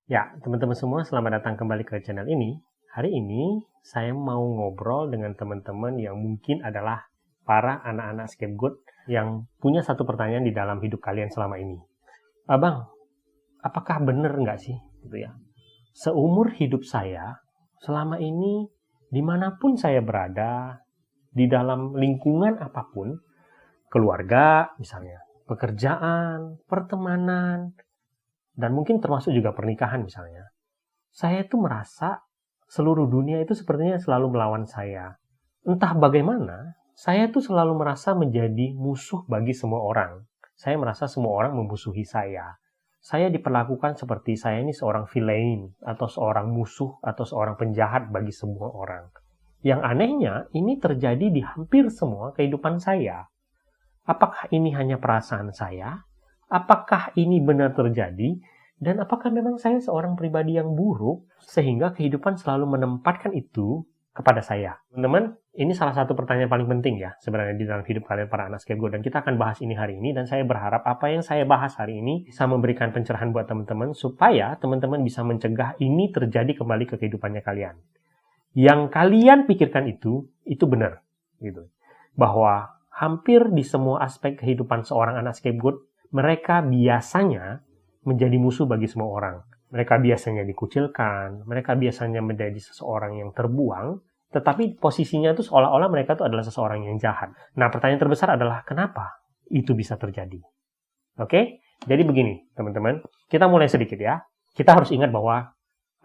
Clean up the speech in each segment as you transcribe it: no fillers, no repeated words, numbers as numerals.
Ya, teman-teman semua, selamat datang kembali ke channel ini. Hari ini, saya mau ngobrol dengan teman-teman yang mungkin adalah para anak-anak scapegoat yang punya satu pertanyaan di dalam hidup kalian selama ini. Abang, apakah benar nggak sih? Gitu ya. Seumur hidup saya, selama ini, dimanapun saya berada, di dalam lingkungan apapun, keluarga misalnya, pekerjaan, pertemanan, dan mungkin termasuk juga pernikahan misalnya, saya itu merasa seluruh dunia itu sepertinya selalu melawan saya. Entah bagaimana, saya itu selalu merasa menjadi musuh bagi semua orang. Saya merasa semua orang memusuhi saya. Saya diperlakukan seperti saya ini seorang villain, atau seorang musuh, atau seorang penjahat bagi semua orang. Yang anehnya, ini terjadi di hampir semua kehidupan saya. Apakah ini hanya perasaan saya? Apakah ini benar terjadi? Dan apakah memang saya seorang pribadi yang buruk sehingga kehidupan selalu menempatkan itu kepada saya? Teman-teman, ini salah satu pertanyaan paling penting ya sebenarnya di dalam hidup kalian para anak scapegoat, dan kita akan bahas ini hari ini, dan saya berharap apa yang saya bahas hari ini bisa memberikan pencerahan buat teman-teman supaya teman-teman bisa mencegah ini terjadi kembali ke kehidupannya kalian. Yang kalian pikirkan itu benar gitu. Bahwa hampir di semua aspek kehidupan seorang anak scapegoat, mereka biasanya menjadi musuh bagi semua orang. Mereka biasanya dikucilkan, mereka biasanya menjadi seseorang yang terbuang, tetapi posisinya itu seolah-olah mereka itu adalah seseorang yang jahat. Nah, pertanyaan terbesar adalah kenapa itu bisa terjadi? Oke? Jadi begini, teman-teman. Kita mulai sedikit ya. Kita harus ingat bahwa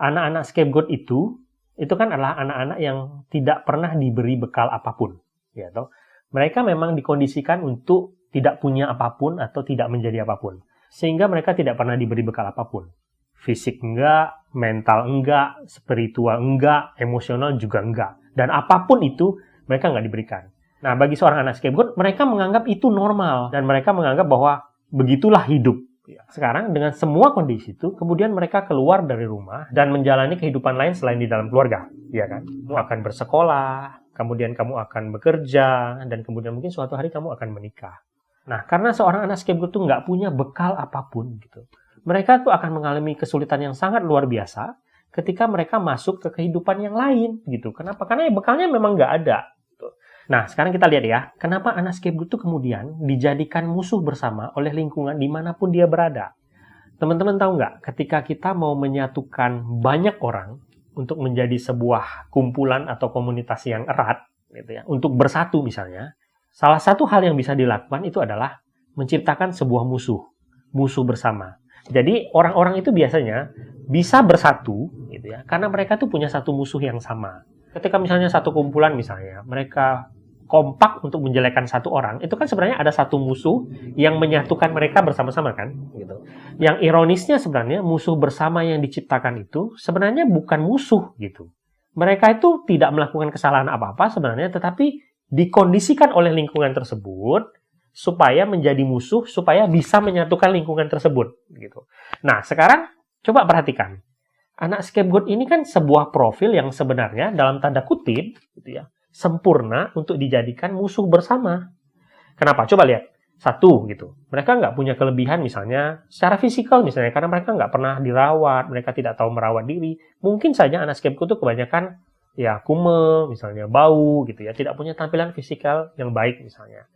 anak-anak scapegoat itu kan adalah anak-anak yang tidak pernah diberi bekal apapun. Ya, toh? Mereka memang dikondisikan untuk tidak punya apapun atau tidak menjadi apapun. Sehingga mereka tidak pernah diberi bekal apapun. Fisik enggak, mental enggak, spiritual enggak, emosional juga enggak. Dan apapun itu, mereka enggak diberikan. Nah, bagi seorang anak scapegoat, mereka menganggap itu normal. Dan mereka menganggap bahwa begitulah hidup. Sekarang, dengan semua kondisi itu, kemudian mereka keluar dari rumah dan menjalani kehidupan lain selain di dalam keluarga. Ya kan? Kamu akan bersekolah, kemudian kamu akan bekerja, dan kemudian mungkin suatu hari kamu akan menikah. Nah, karena seorang anak scapegoat itu nggak punya bekal apapun gitu, mereka tuh akan mengalami kesulitan yang sangat luar biasa ketika mereka masuk ke kehidupan yang lain gitu. Kenapa? Karena bekalnya memang nggak ada. Gitu. Nah, sekarang kita lihat ya, kenapa anak scapegoat itu kemudian dijadikan musuh bersama oleh lingkungan dimanapun dia berada. Teman-teman tahu nggak, ketika kita mau menyatukan banyak orang untuk menjadi sebuah kumpulan atau komunitas yang erat, gitu ya, untuk bersatu misalnya, salah satu hal yang bisa dilakukan itu adalah menciptakan sebuah musuh bersama. Jadi orang-orang itu biasanya bisa bersatu, gitu ya, karena mereka tuh punya satu musuh yang sama. Ketika misalnya satu kumpulan misalnya, mereka kompak untuk menjelekkan satu orang, itu kan sebenarnya ada satu musuh yang menyatukan mereka bersama-sama kan, gitu. Yang ironisnya sebenarnya musuh bersama yang diciptakan itu sebenarnya bukan musuh gitu. Mereka itu tidak melakukan kesalahan apa-apa sebenarnya, tetapi dikondisikan oleh lingkungan tersebut supaya menjadi musuh, supaya bisa menyatukan lingkungan tersebut gitu. Nah, sekarang coba perhatikan. Anak scapegoat ini kan sebuah profil yang sebenarnya dalam tanda kutip gitu ya, sempurna untuk dijadikan musuh bersama. Kenapa? Coba lihat. Satu gitu. Mereka nggak punya kelebihan misalnya secara fisikal misalnya, karena mereka nggak pernah dirawat, mereka tidak tahu merawat diri. Mungkin saja anak scapegoat itu kebanyakan ya kume, misalnya bau gitu ya, tidak punya tampilan fisikal yang baik misalnya.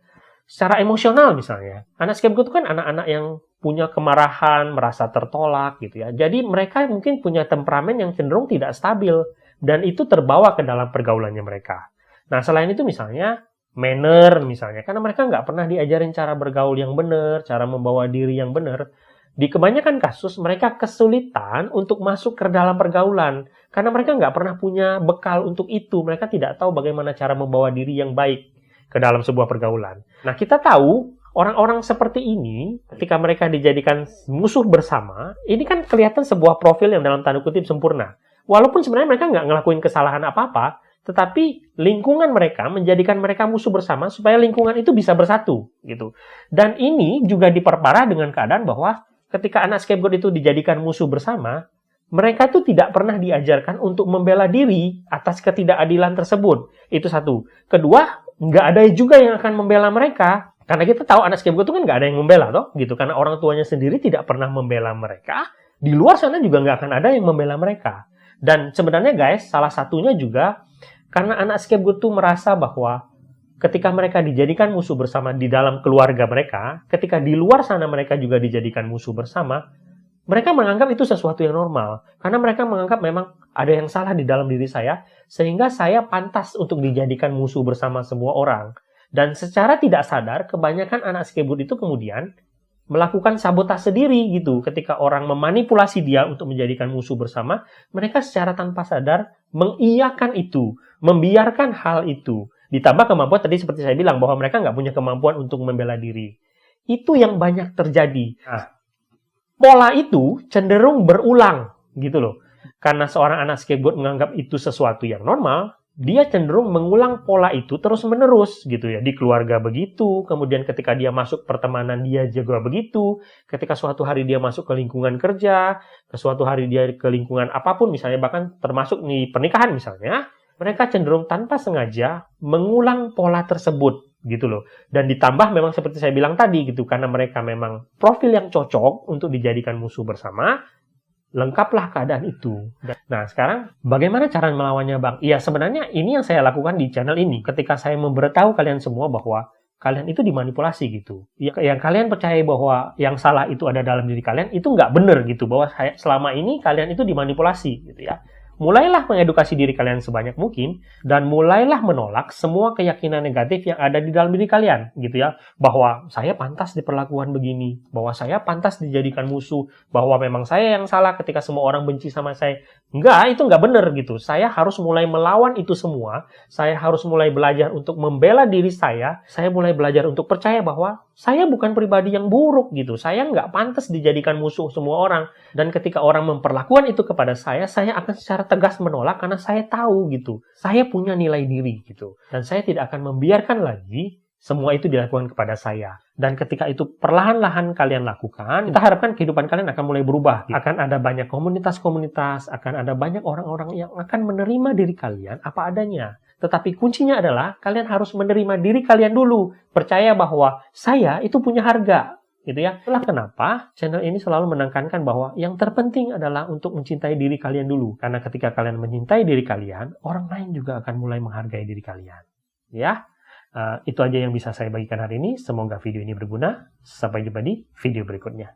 Secara emosional misalnya, anak scapegoat itu kan anak-anak yang punya kemarahan, merasa tertolak gitu ya. Jadi mereka mungkin punya temperamen yang cenderung tidak stabil dan itu terbawa ke dalam pergaulannya mereka. Nah, selain itu misalnya manner misalnya, karena mereka nggak pernah diajarin cara bergaul yang benar, cara membawa diri yang benar. Di kebanyakan kasus, mereka kesulitan untuk masuk ke dalam pergaulan. Karena mereka nggak pernah punya bekal untuk itu. Mereka tidak tahu bagaimana cara membawa diri yang baik ke dalam sebuah pergaulan. Nah, kita tahu orang-orang seperti ini, ketika mereka dijadikan musuh bersama, ini kan kelihatan sebuah profil yang dalam tanda kutip sempurna. Walaupun sebenarnya mereka nggak ngelakuin kesalahan apa-apa, tetapi lingkungan mereka menjadikan mereka musuh bersama supaya lingkungan itu bisa bersatu. Gitu. Dan ini juga diperparah dengan keadaan bahwa ketika anak scapegoat itu dijadikan musuh bersama, mereka itu tidak pernah diajarkan untuk membela diri atas ketidakadilan tersebut. Itu satu. Kedua, nggak ada juga yang akan membela mereka. Karena kita tahu anak scapegoat itu kan nggak ada yang membela, toh, gitu. Karena orang tuanya sendiri tidak pernah membela mereka, di luar sana juga nggak akan ada yang membela mereka. Dan sebenarnya guys, salah satunya juga karena anak scapegoat tuh merasa bahwa ketika mereka dijadikan musuh bersama di dalam keluarga mereka, ketika di luar sana mereka juga dijadikan musuh bersama, mereka menganggap itu sesuatu yang normal. Karena mereka menganggap memang ada yang salah di dalam diri saya, sehingga saya pantas untuk dijadikan musuh bersama semua orang. Dan secara tidak sadar, kebanyakan anak scapegoat itu kemudian melakukan sabotase sendiri gitu. Ketika orang memanipulasi dia untuk menjadikan musuh bersama, mereka secara tanpa sadar mengiyakan itu, membiarkan hal itu. Ditambah kemampuan tadi seperti saya bilang, bahwa mereka nggak punya kemampuan untuk membela diri. Itu yang banyak terjadi. Nah, pola itu cenderung berulang gitu loh. Karena seorang anak scapegoat menganggap itu sesuatu yang normal, dia cenderung mengulang pola itu terus-menerus gitu ya. Di keluarga begitu, kemudian ketika dia masuk pertemanan dia juga begitu, ketika suatu hari dia masuk ke lingkungan kerja, ke suatu hari dia ke lingkungan apapun misalnya, bahkan termasuk nih pernikahan misalnya, mereka cenderung tanpa sengaja mengulang pola tersebut gitu loh. Dan ditambah memang seperti saya bilang tadi gitu, karena mereka memang profil yang cocok untuk dijadikan musuh bersama, lengkaplah keadaan itu. Nah, sekarang bagaimana cara melawannya, Bang? Iya, sebenarnya ini yang saya lakukan di channel ini. Ketika saya memberitahu kalian semua bahwa kalian itu dimanipulasi gitu. Yang kalian percaya bahwa yang salah itu ada dalam diri kalian, itu nggak benar gitu. Bahwa selama ini kalian itu dimanipulasi gitu ya. Mulailah mengedukasi diri kalian sebanyak mungkin dan mulailah menolak semua keyakinan negatif yang ada di dalam diri kalian gitu ya, bahwa saya pantas diperlakukan begini, bahwa saya pantas dijadikan musuh, bahwa memang saya yang salah ketika semua orang benci sama saya. Enggak, itu enggak benar gitu. Saya harus mulai melawan itu semua. Saya harus mulai belajar untuk membela diri saya. Saya mulai belajar untuk percaya bahwa saya bukan pribadi yang buruk gitu. Saya nggak pantas dijadikan musuh semua orang. Dan ketika orang memperlakukan itu kepada saya akan secara tegas menolak karena saya tahu gitu. Saya punya nilai diri gitu. Dan saya tidak akan membiarkan lagi semua itu dilakukan kepada saya. Dan ketika itu perlahan-lahan kalian lakukan, kita harapkan kehidupan kalian akan mulai berubah. Akan ada banyak komunitas-komunitas, akan ada banyak orang-orang yang akan menerima diri kalian apa adanya. Tetapi kuncinya adalah kalian harus menerima diri kalian dulu. Percaya bahwa saya itu punya harga. Gitu ya. Itulah kenapa channel ini selalu menekankan bahwa yang terpenting adalah untuk mencintai diri kalian dulu. Karena ketika kalian mencintai diri kalian, orang lain juga akan mulai menghargai diri kalian. Ya. Itu aja yang bisa saya bagikan hari ini. Semoga video ini berguna. Sampai jumpa di video berikutnya.